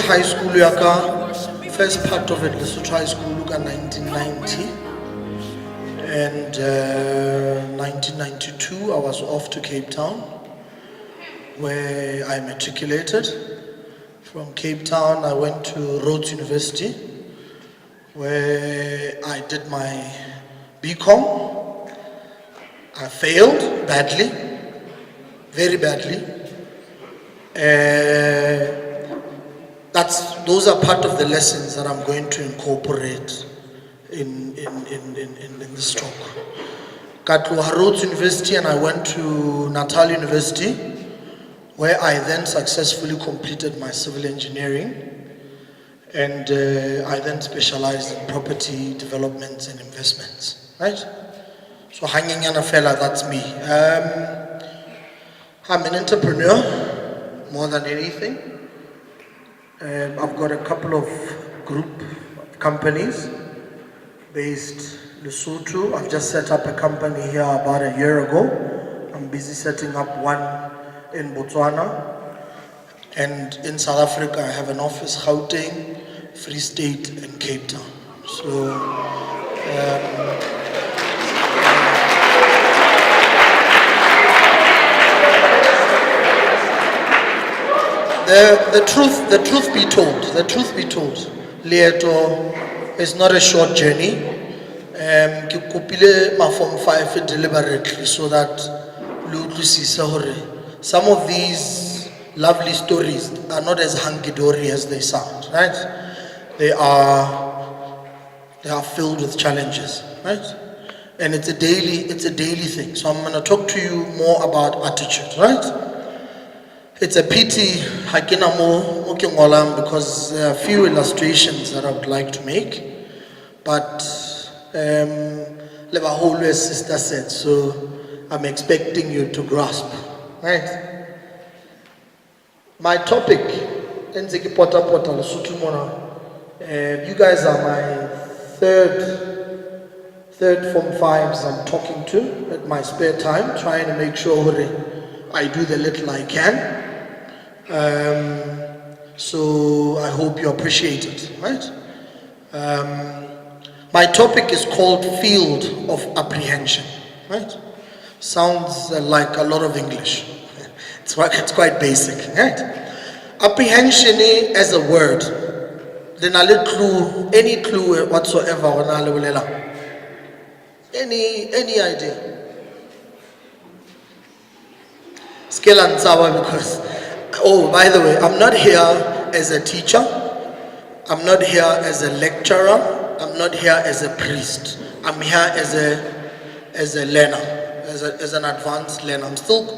high school yaka, first part of it, Lesotho High School, 1990. And 1992, I was off to Cape Town, where I matriculated. From Cape Town, I went to Rhodes University, where I did my BCom. I failed badly, very badly. Those are part of the lessons that I'm going to incorporate in this talk. Got to Rhodes University and I went to Natal University, where I then successfully completed my civil engineering, and I then specialized in property developments and investments, right? So hanging on a fella, that's me. I'm an entrepreneur more than anything. I've got a couple of group companies based in Lesotho. I've just set up a company here about a year ago. I'm busy setting up one in Botswana. And in South Africa, I have an office, Gauteng, Free State, and Cape Town. So, the truth be told, Leeto is not a short journey. Ke kopile ma form 5 deliberately so that some of these lovely stories are not as hunky-dory as they sound, right? They are filled with challenges, right? And it's a daily thing. So I'm going to talk to you more about attitude, right? It's a pity because there are a few illustrations that I would like to make, but Lebahoul's sister said, so I'm expecting you to grasp, right? My topic, you guys are my third Form 5s I'm talking to at my spare time, trying to make sure I do the little I can. So I hope you appreciate it, right? My topic is called Field of Apprehension, right? Sounds like a lot of English. It's quite basic, right? Apprehension as a word, then a little clue, any clue whatsoever, any idea? Scale and sour because, oh, by the way, I'm not here as a teacher. I'm not here as a lecturer. I'm not here as a priest. I'm here as a learner, as an advanced learner. I'm still,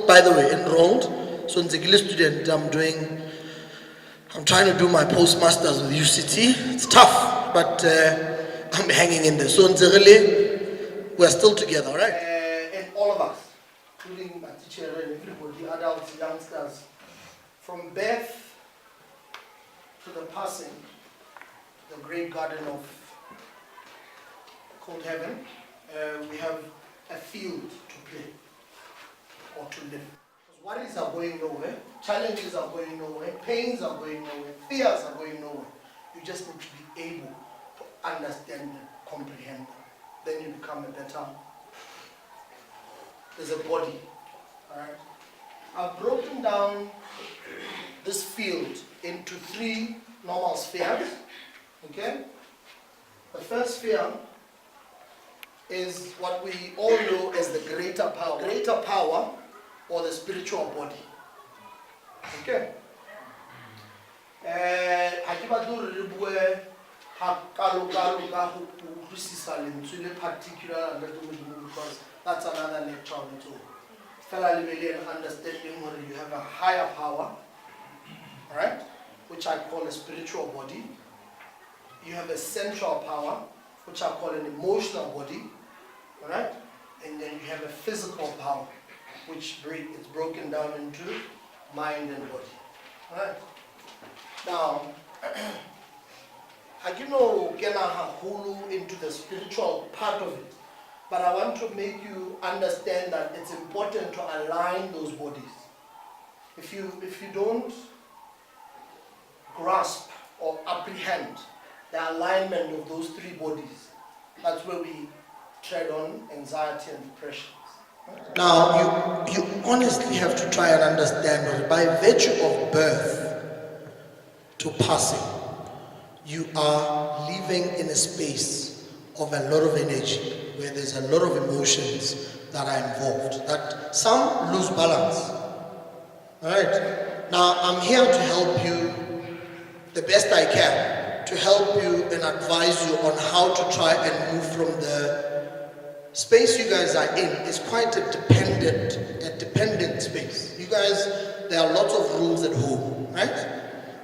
by the way, enrolled. So in English student, I'm trying to do my postmasters with UCT. It's tough, but I'm hanging in there. So in we're still together, right? And all of us, including my teacher and everybody, adults, youngsters, from birth to the passing, the great garden of called heaven, we have a field to play or to live. Worries are going nowhere, challenges are going nowhere, pains are going nowhere, fears are going nowhere. You just need to be able to understand them, comprehend them. Then you become a better, there's a body, all right? I've broken down this field into 3 normal spheres, okay? The first sphere is what we all know as the greater power or the spiritual body, okay? Particular because that's another lecture on its own. Understanding whether you have a higher power, all right, which I call a spiritual body. You have a central power, which I call an emotional body, all right, and then you have a physical power, which is broken down into mind and body, all right. Now, I do not get into the spiritual part of it, but I want to make you understand that it's important to align those bodies. If you don't grasp or apprehend the alignment of those three bodies, that's where we tread on anxiety and depression. Now, you honestly have to try and understand that by virtue of birth to passing, you are living in a space of a lot of energy, where there's a lot of emotions that are involved, that some lose balance. Alright? Now, I'm here to help you the best I can, to help you and advise you on how to try and move from the space you guys are in. Is quite a dependent space. You guys, there are lots of rules at home, right?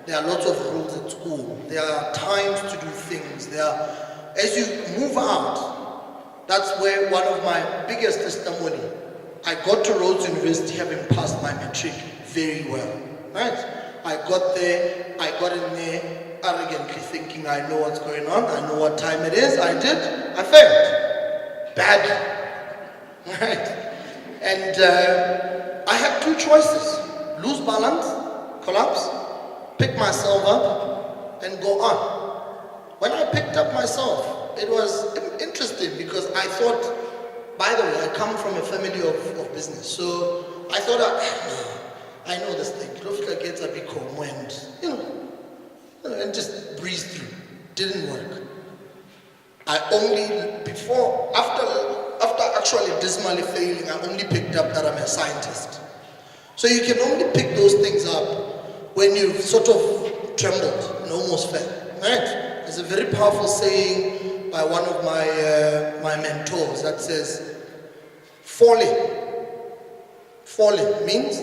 There are lots of rules at school. There are times to do things. As you move out, that's where one of my biggest testimony. I got to Rhodes University having passed my matric very well, right? I got there, I got in there arrogantly thinking I know what's going on, I know what time it is. I failed badly, right? And I had two choices: lose balance, collapse, pick myself up and go on. When I picked up myself, it was interesting because I thought, by the way, I come from a family of business, so I thought I know this thing. It gets a bit calm and just breeze through. Didn't work. After actually dismally failing, I only picked up that I'm a scientist. So you can only pick those things up when you've sort of trembled and almost fell, right? There's a very powerful saying by one of my mentors that says, falling means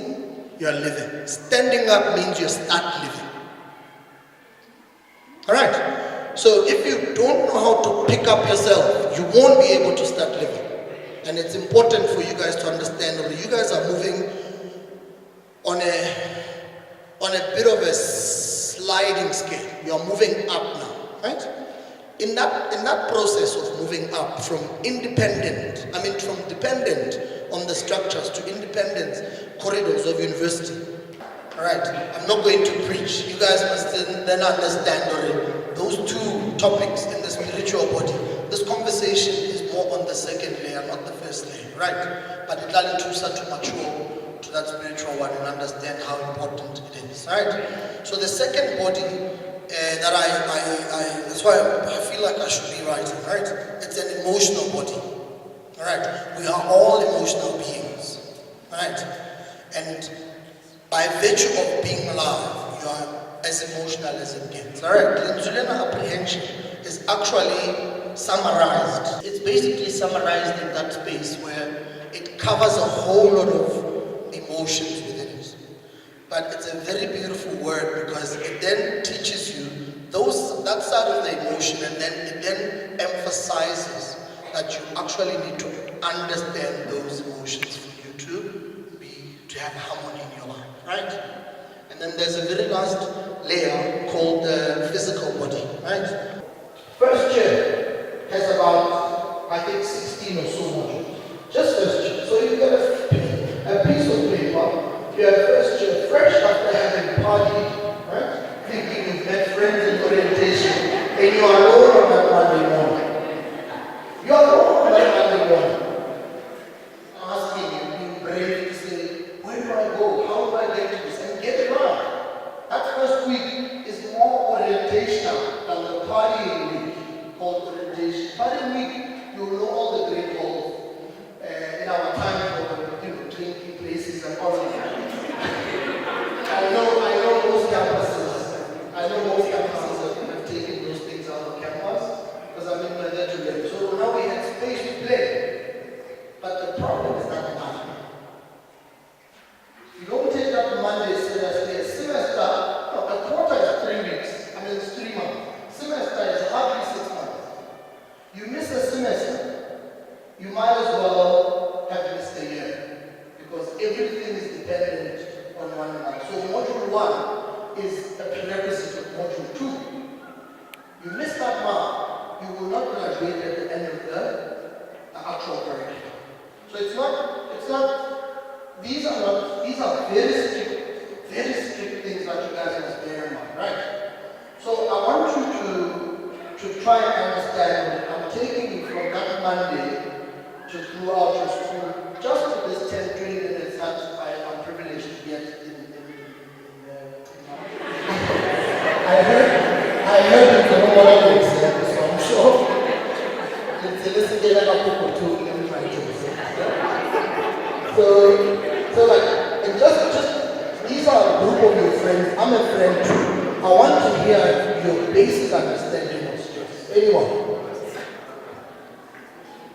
you're living. Standing up means you start living. Alright? So if you don't know how to pick up yourself, you won't be able to start living. And it's important for you guys to understand that you guys are moving on a bit of a sliding scale. You are moving up now, right? In that process of moving up from dependent on the structures to independent corridors of university. Alright, I'm not going to preach. You guys must then understand already those two topics in the spiritual body. This conversation is more on the second layer, not the first layer, right? But it allows you to mature to that spiritual one and understand how important it is, right? So the second body that's why I feel like I should be writing, right? It's an emotional body, alright? We are all emotional beings, right? And by virtue of being alive, you are as emotional as it gets, alright? Apprehension is actually summarized. It's basically summarized in that space where it covers a whole lot of emotions within it. But it's a very beautiful word because it then teaches you that side of the emotion, and then it then emphasizes that you actually need to understand those emotions for you to have harmony in your life, right? And then there's a very last layer called the physical body, right? First chair has about, I think, 16 or so modules. Just first chair. So you get a piece of paper. You have first chair, fresh after having partied, right? Thinking you've met friends in orientation, and you are alone on that Monday morning. You are alone on that Monday morning. Asking you, being brave to say, where do I go? How do I get to this? And get it right. That first week is more orientational than the partying week called orientation. Partying week, you will know all the great goals in our time for drinking places and all of that. I know most campuses have taken those things out of campus because heard it's a normal exam, so I'm sure. Let's get like a people too in my case. So like, and just these are a group of your friends. I'm a friend too. I want to hear your basic understanding of stress. Anyone?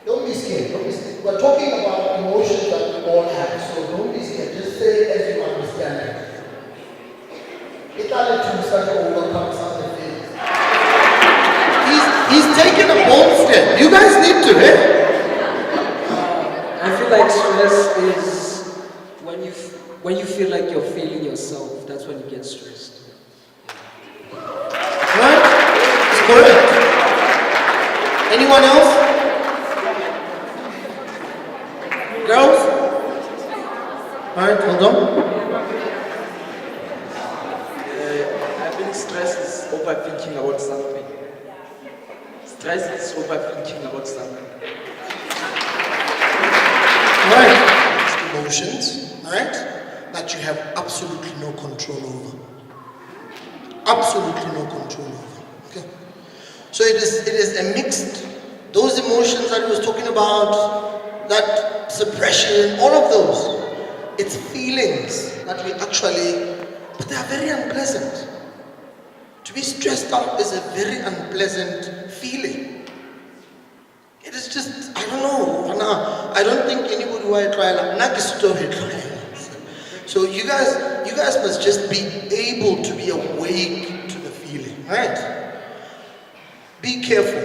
Don't be scared. Don't be scared. We're talking about emotions that we all have, so don't be scared. Just say as you understand it. It's only to start to overcome some of the things. He's taking a bold step. You guys need to, eh? I feel like stress is when you feel like you're failing yourself. That's when you get stressed. Right? It's correct. Anyone else? Girls? Alright, hold on. I think stress is overthinking about something. Stress is overthinking about something. Alright. Emotions, alright, that you have absolutely no control over. Absolutely no control over. Okay. So it is a mixed, those emotions that he was talking about, that suppression, all of those, it's feelings that we actually, but they are very unpleasant. To be stressed out is a very unpleasant feeling. It is just, I don't know. I don't think anybody will try like so you guys must just be able to be awake to the feeling, right? Be careful.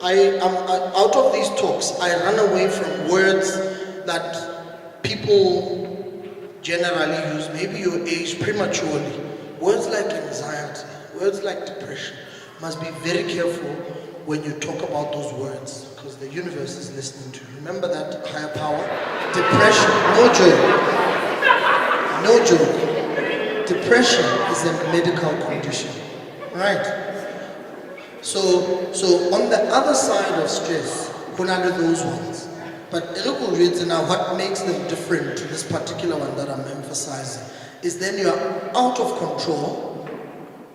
I am out of these talks, I run away from words that people generally use, maybe your age prematurely. Words like anxiety, words like depression. Must be very careful when you talk about those words, because the universe is listening to you. Remember that higher power? Depression, no joke. No joke. Depression is a medical condition, right? So on the other side of stress, under those ones. But now what makes them different to this particular one that I'm emphasizing is then you're out of control,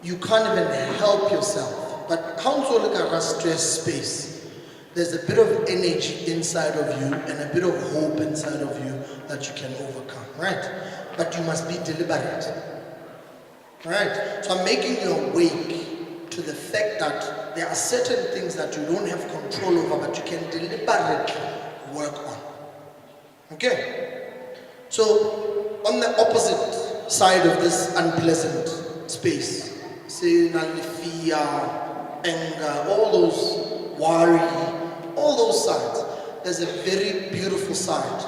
you can't even help yourself. But counsel like a stress space, there's a bit of energy inside of you and a bit of hope inside of you that you can overcome, right? But you must be deliberate, right? So I'm making you awake to the fact that there are certain things that you don't have control over, but you can deliberately work on. Okay? So, on the opposite side of this unpleasant space, say, fear, anger, all those worry, all those sides, there's a very beautiful side.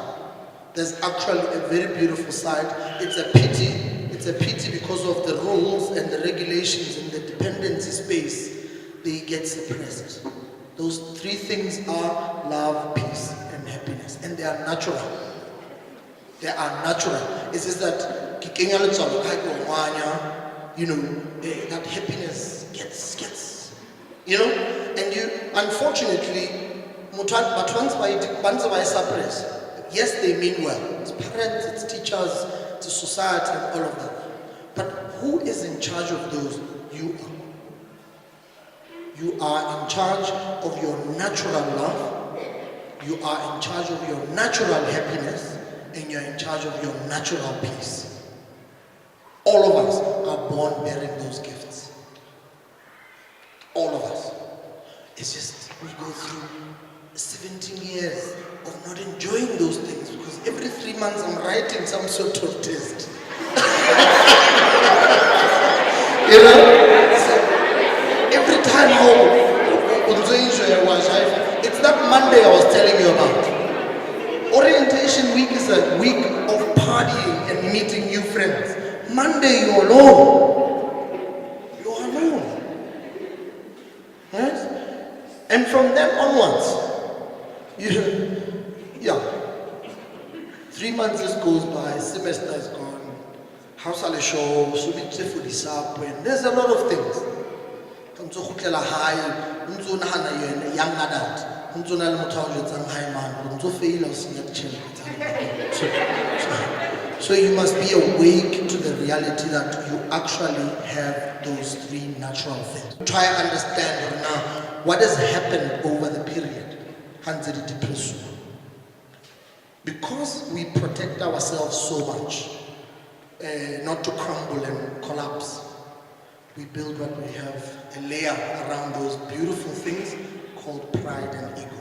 There's actually a very beautiful side. It's a pity. It's a pity because of the rules and the regulations and the dependency space, they get suppressed. Those three things are love, peace, and happiness. And they are natural. They are natural. It's just that, that happiness gets, and you, unfortunately, suppress. Yes, they mean well. It's parents, it's teachers, it's society, and all of that. But who is in charge of those? You are. You are in charge of your natural love. You are in charge of your natural happiness. And you're in charge of your natural peace. All of us are born bearing those gifts. All of us. It's just we go through 17 years of not enjoying those things because every 3 months I'm writing some sort of test. Every time it's that Monday I was telling you about. Orientation week is a week of partying and meeting new friends. Monday you're alone. You're alone. Right? And from then onwards, 3 months just goes by, semester is gone, house are show, there's a lot of things. Young adult. So you must be awake to the reality that you actually have those three natural things. Try and understand now what has happened over the period. Because we protect ourselves so much, not to crumble and collapse, we build what we have, a layer around those beautiful things called pride and ego.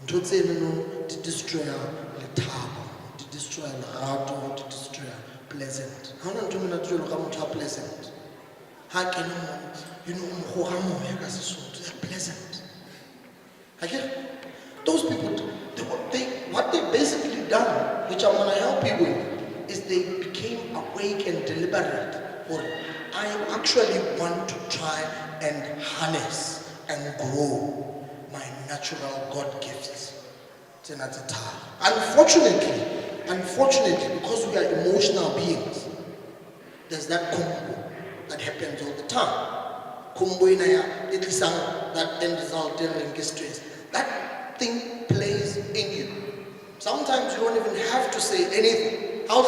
To destroy lethabo, to destroy lerato, to destroy pleasant. How not to destroy pleasant? How can you know pleasant? Okay? Those people, what they basically done, which I want to help you with, is they became awake and deliberate. Or I actually want to try and harness and grow my natural God gifts. Unfortunately, because we are emotional beings, there's that combo that happens all the time. Combo in that end result in stress. That thing plays in you. Sometimes you don't even have to say anything. You are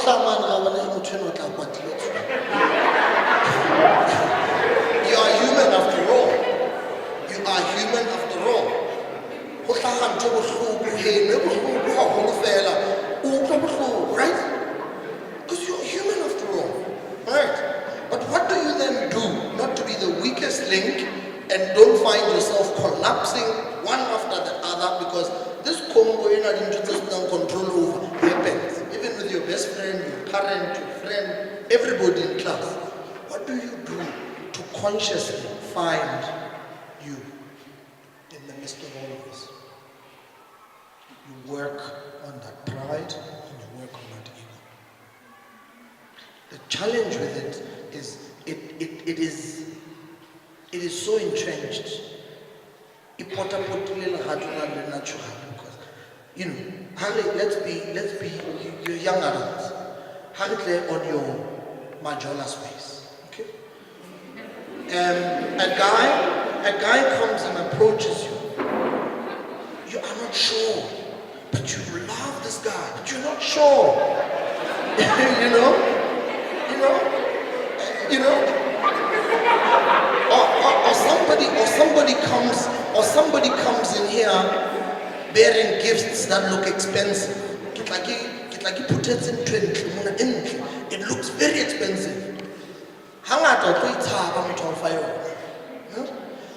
human after all. You are human after all. Right? Because you're human after all. Right? But what do you then do not to be the weakest link and don't find yourself collapsing one after the other, because this combo you just don't control over happens. Even with your best friend, your parent, your friend, everybody in class. What do you do to consciously find you in the midst of all of this? You work on that pride and you work on that ego. The challenge with it is it is so entrenched. Because you know, let's be you're young adults. Hang there on your majorla space. Okay? A guy comes and approaches you. You are not sure, but you love this guy, but you're not sure. you know. Or somebody comes in here bearing gifts that look expensive. It looks very expensive.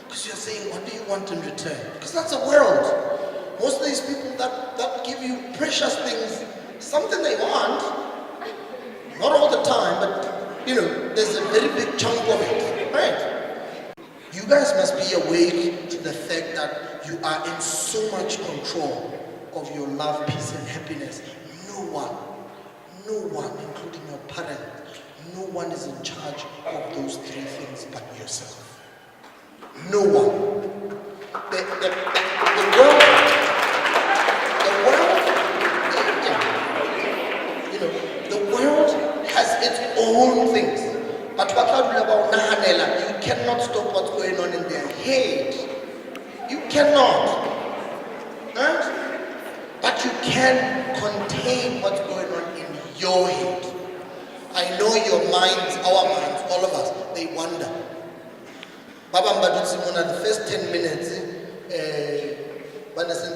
Because you're saying, what do you want in return? Because that's a world. Most of these people that give you precious things, something they want, not all the time, but there's a very big chunk of it, right? You guys must be awake to the fact that you are in so much control of your love, peace, and happiness. No one, including your parent, no one is in charge of those three things but yourself. No one. The world has its own things. But you cannot stop what's going on in their head. You cannot. Right? But you can contain what's going on in your head. I know your minds, our minds, all of us, they wonder. Baba Mbadutsimona, the first 10 minutes,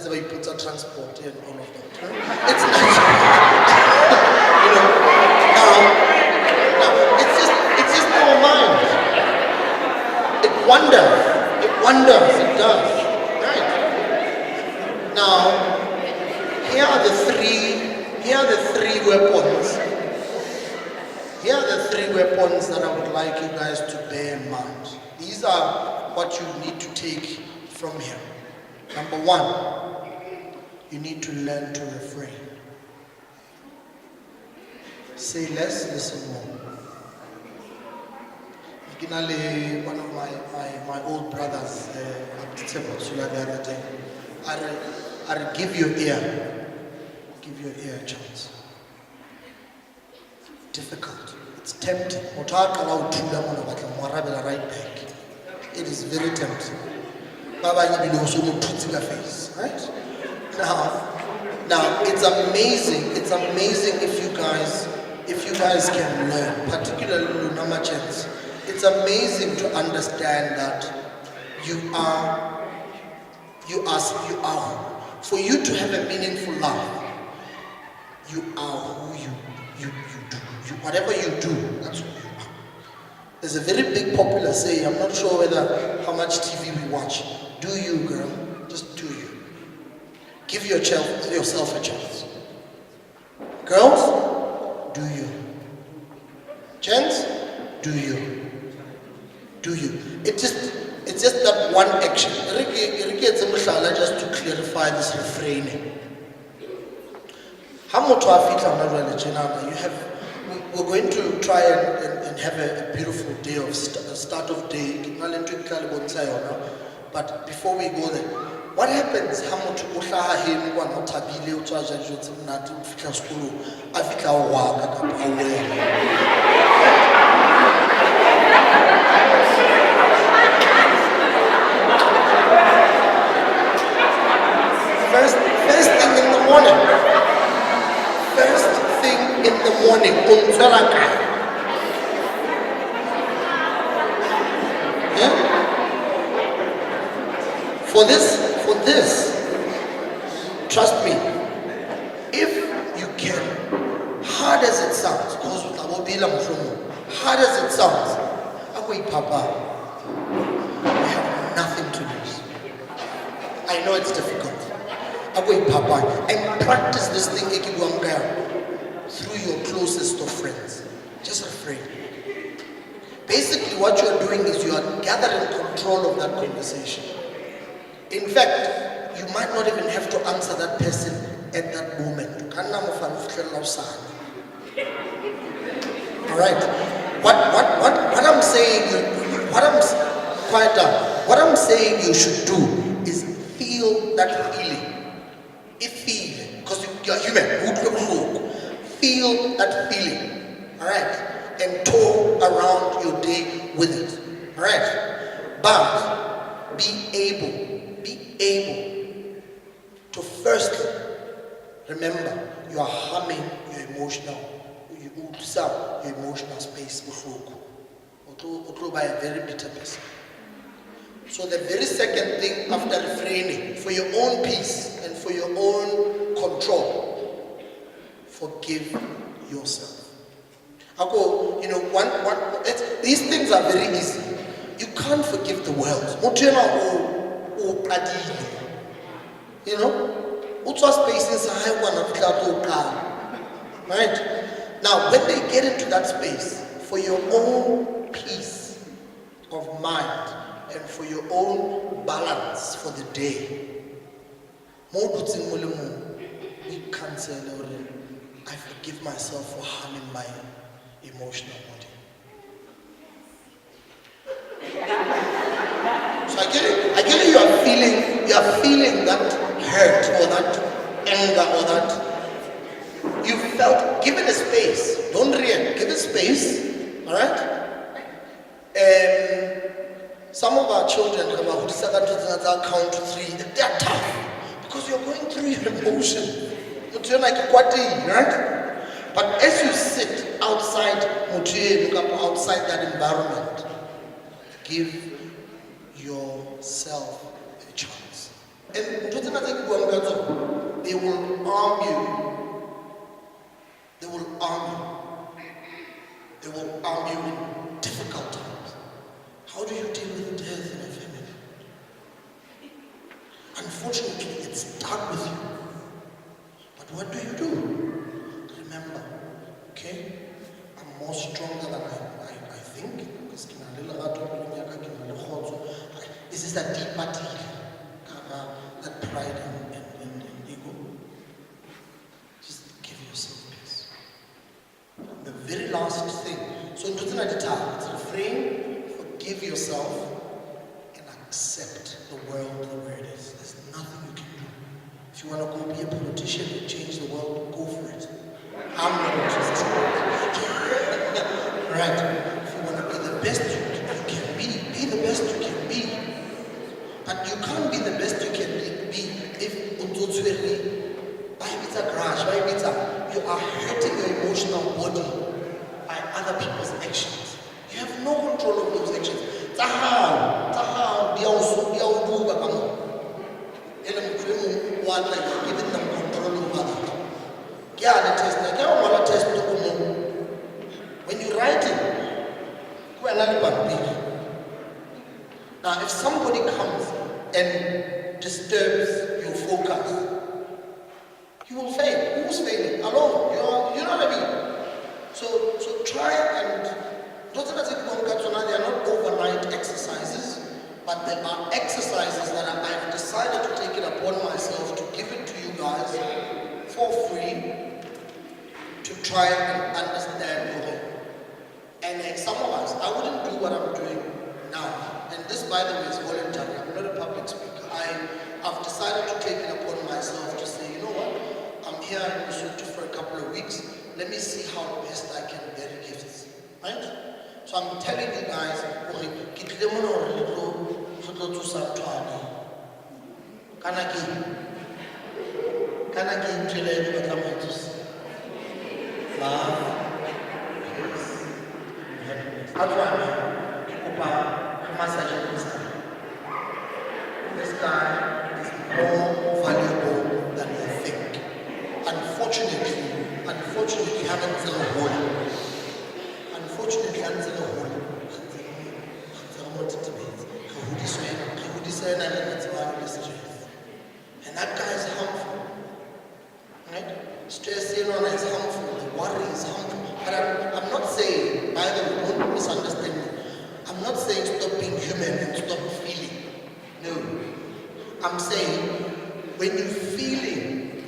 we put a transport and all of that. It's natural. It's just our mind. It does. Right? Now, here are the three weapons. Here are the three weapons that I would like you guys to bear in mind. These are what you need to take from here. Number one, you need to learn to refrain. Say less, listen more. One of my old brothers, the other day, I'll give your ear a chance. Difficult. It's tempting. Right back. It is very tempting. Right? Now it's amazing. It's amazing if you guys can learn, particularly Lunama Chance, it's amazing to understand that for you to have a meaningful life, you are who you do. Whatever you do, that's who you are. There's a very big popular saying, I'm not sure how much TV we watch. Do you, girl? Just do you. Give yourself a chance. Girls, do you. Gents, do you. Do you. It's just that one action. Just to clarify this refraining. We're going to try and have a beautiful day of start of day. But before we go there, what happens? First thing in the morning. First thing in the morning. Yeah? For this, trust me, if you can, hard as it sounds, hard as it sounds, Papa, you have nothing to lose. I know it's difficult. Papa, and practice this thing through your closest of friends. Just refrain. Basically, what you are doing is you are gathering control of that conversation. In fact, you might not even have to answer that person at that moment. All right. What I'm saying, quiet down. What I'm saying you should do is feel that feeling. Because you're human. Feel that feeling. All right. And talk around your day with it. All right. But be able to firstly remember you are harming your emotional space by a very bitter person. So the very second thing after refraining, for your own peace and for your own control, forgive yourself. These things are very easy. You can't forgive the world. Right? Now, when they get into that space, for your own peace of mind and for your own balance for the day, we cancel I forgive myself for harming my emotional body. So I get it, you are feeling that hurt or that anger or that you felt. Give it a space. Don't react. Give it space. All right. Some of our children who count to 3. They're tough because you're going through your emotion. You're like right? But as you sit outside that environment, give yourself a chance. And they will arm you. They will arm you in difficult times. How do you deal with death in a family? Unfortunately, it's stuck with you. But what do you do? Remember, okay? I'm more stronger than I think. This is that deep material, that pride and ego. Just give yourself peace. The very last thing. So it's refrain, forgive yourself, and accept the world the way it is. There's nothing you can do. If you want to go be a politician and change the world, go for it. I'm not interested. Right? If you want to be the best you can be the best you can be. But you can't be the best you can be if you are hurting your emotional body tsa hao di a o buka ka moo e le motho e mong wa tla giving them control over that ke a le test ke a ngola test ko moo when you write it ke wena le pampiri. Now if somebody comes and disturbs your focus, you will fail. Who's failing? Alone. You know what I mean? So try and they are not overnight exercises, but there are exercises that I've decided to take it upon myself to give it to you guys for free to try and understand more. And some of us, I wouldn't do what I'm doing now. And this, by the way, is voluntary. I'm not a public speaker. I've decided to take it upon myself to say, you know what? I'm here in Lesotho for a couple of weeks. Let me see how best I can bury gifts. Right? So I'm telling you guys, this guy is more valuable than you think. Unfortunately, you haven't seen a hole. Unfortunately, I'm in a hole. And that guy is harmful. Right? Stress is harmful. The worry is harmful. But I'm not saying, by the way, don't misunderstand me. I'm not saying stop being human and stop feeling. No. I'm saying when you're feeling,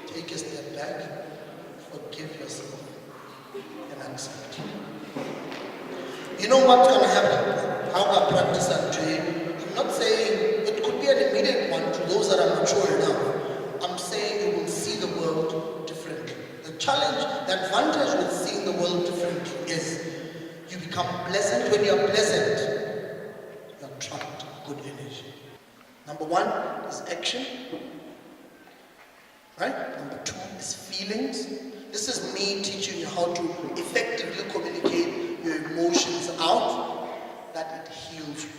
take a step back, forgive yourself, and accept. You know what's going to happen? How I practice and train? I'm not saying it could be an immediate one to those that are mature enough. I'm saying you will see the world differently. The challenge, the advantage with seeing the world differently is you become pleasant. When you're pleasant, you attract good energy. Number one is action. Right? Number two is feelings. This is me teaching you how to effectively communicate your emotions out, that it heals you.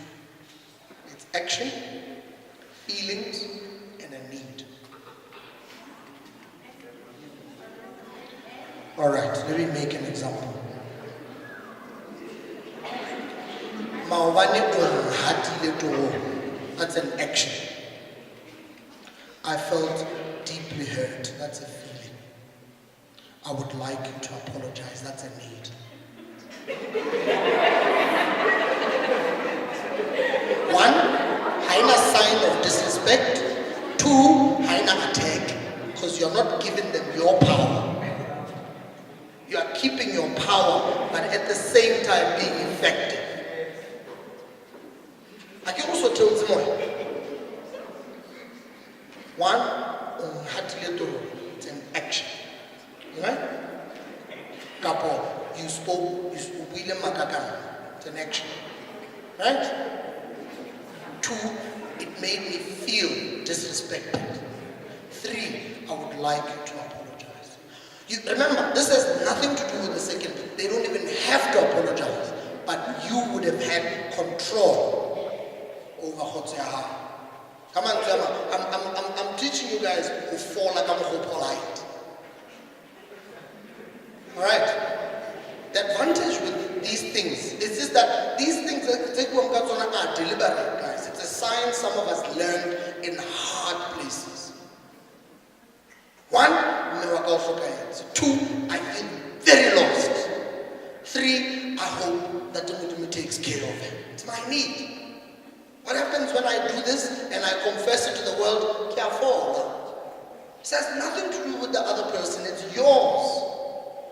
It's action, feelings, and a need. Alright, let me make an example. That's an action. I felt deeply hurt. That's a feeling. I would like you to apologize. That's a need. One, haina sign of disrespect. Two, haina attack, because you're not giving them your power. You are keeping your power, but at the same time being effective. I can also tell you more. One, it's an action. Right? Couple, you spoke William Makakam. It's an action. Right? Two, it made me feel disrespected. Three, I would like you to apologize. You remember, this has nothing to do with the second. They don't even have to apologize, but you would have had control over Hotseha. Come on, I'm teaching you guys who fall like I'm polite. Alright? The advantage with these things is just that these things are deliberate, guys. It's a science some of us learned in hard places. One, two, I feel very lost. Three, I hope that the takes care of it. It's my need. What happens when I do this and I confess it to the world? It has nothing to do with the other person, it's yours.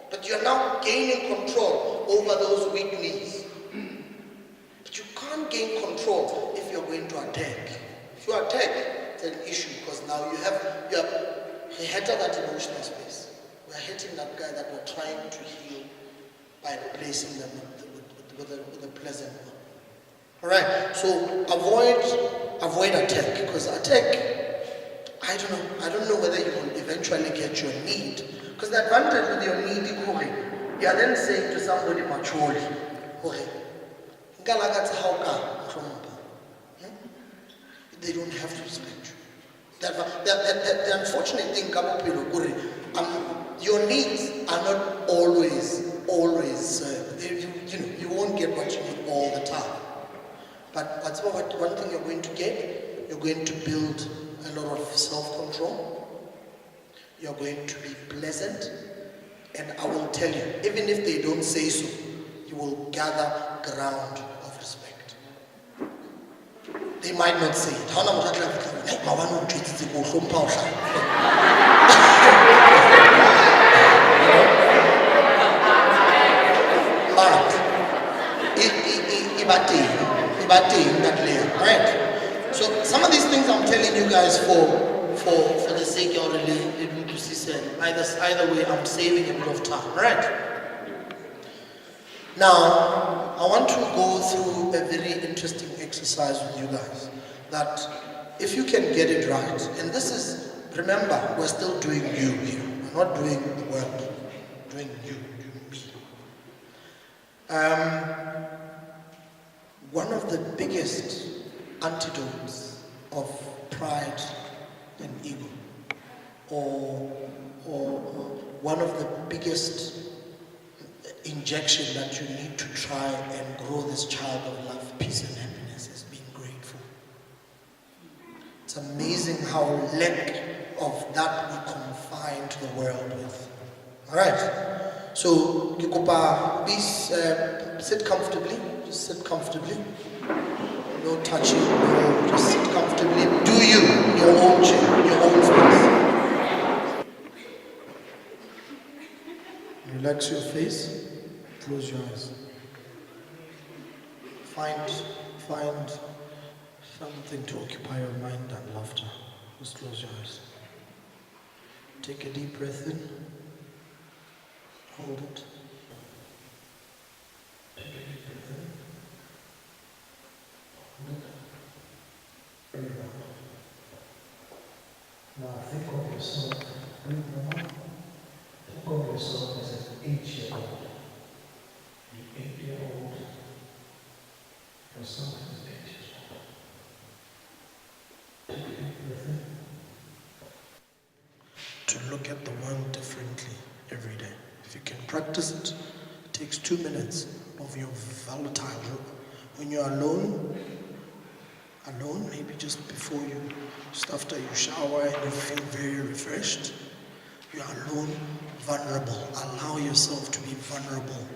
But you're now gaining control over those weak knees. But you can't gain control if you're going to attack. If you attack, it's an issue because now you have hit that emotional space. We're hitting that guy that we're trying to heal by replacing them with a pleasant one. Alright, so avoid attack, because attack, I don't know whether you will eventually get your need. Because the advantage with your need, you are then saying to somebody maturely, okay, they don't have to respect you. The unfortunate thing, your needs are not always served. You won't get what you need all the time. But one thing you're going to get, you're going to build a lot of self-control. You're going to be pleasant. And I will tell you, even if they don't say so, you will gather ground of respect. They might not say it. Right? So some of these things I'm telling you guys for the sake of either way, I'm saving a bit of time, right? Now, I want to go through a very interesting exercise with you guys, that if you can get it right, and this is, remember, we're still doing you here. We're not doing the world, we're doing you, me. One of the biggest antidotes of pride and ego, or one of the biggest injection that you need to try and grow this child of love, peace and happiness is being grateful. It's amazing how lack of that we confine to the world with. Alright, so please sit comfortably, just sit comfortably. No touching, no, just sit comfortably. Do you, in your own chair, in your own space. Relax your face, close your eyes. Find something to occupy your mind and laughter. Just close your eyes. Take a deep breath in. Hold it. Take a deep breath in. Hold it. Breathe out. Now think of yourself. Breathe out. Think of yourself as an 8-year-old. The 8-year-old. Yourself as 8 years old. Take a deep breath in. To look at the world differently every day. If you can practice it, it takes 2 minutes of your volatile. When you're alone, maybe just before you, just after you shower and you feel very refreshed, you are alone, vulnerable. Allow yourself to be vulnerable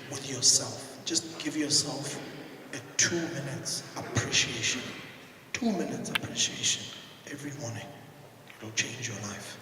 with yourself. Just give yourself a 2 minutes appreciation. 2 minutes appreciation every morning. It'll change your life.